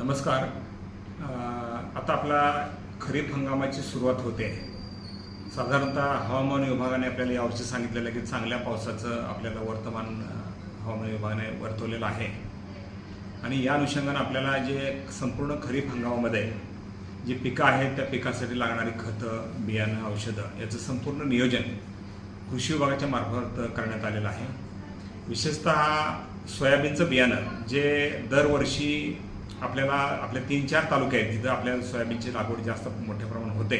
नमस्कार. आता आपला खरीप हंगामाची सुरुवात होते. साधारणतः हवामान विभागाने आपल्याला यावर्षी सांगितलेलं आहे की चांगल्या पावसाचं आपल्याला वर्तमान हवामान विभागाने वर्तवलेलं आहे. आणि या अनुषंगाने आपल्याला जे संपूर्ण खरीप हंगामामध्ये जी पिकं आहेत त्या पिकासाठी लागणारी खतं, बियाणं, औषधं याचं संपूर्ण नियोजन कृषी विभागाच्या मार्फत करण्यात आलेलं आहे. विशेषतः सोयाबीनचं बियाणं जे दरवर्षी आपल्याला आपल्या 3-4 तालुके आहेत तिथं आपल्याला सोयाबीनची लागवड जास्त मोठ्या प्रमाणात होते.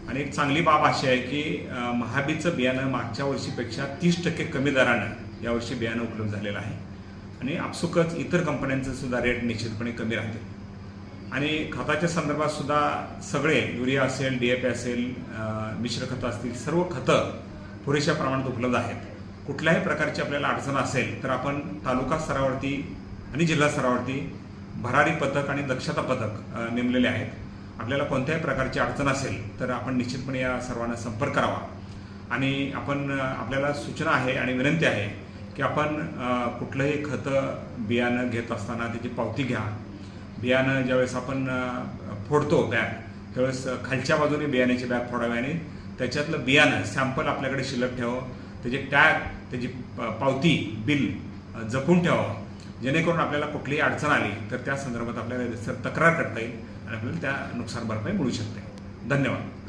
आणि एक चांगली बाब अशी आहे की महाबीचं बियाणं मागच्या वर्षीपेक्षा 30% कमी दरानं यावर्षी बियाणं उपलब्ध झालेलं आहे. आणि आपसुकच इतर कंपन्यांचं सुद्धा रेट निश्चितपणे कमी राहतील. आणि खताच्या संदर्भात सुद्धा सगळे युरिया असेल, DAP असेल, मिश्र खतं असतील, सर्व खतं पुरेशा प्रमाणात उपलब्ध आहेत. कुठल्याही प्रकारची आपल्याला अडचण असेल तर आपण तालुका स्तरावरती आणि जिल्हा स्तरावरती भरारी पथक आणि दक्षता पथक नेमलेले आहेत. आपल्याला कोणत्याही प्रकारची अडचण असेल तर आपण निश्चितपणे या सर्वांना संपर्क करावा. आणि आपल्याला सूचना आहे आणि विनंती आहे की आपण कुठलंही खतं बियाणं घेत असताना त्याची पावती घ्या. बियाणं ज्यावेळेस आपण फोडतो बॅग त्यावेळेस खालच्या बाजूने बियाण्याची बॅग फोडावी आणि त्याच्यातलं बियाणं सॅम्पल आपल्याकडे शिल्लक ठेवावं. त्याचे टॅग, त्याची पावती, बिल जपून ठेवावं, जेणेकरून आपल्याला कुठलीही अडचण आली तर त्या संदर्भात आपल्याला तक्रार करता येईल आणि आपल्याला त्या नुकसान भरपाई मिळू शकते. धन्यवाद.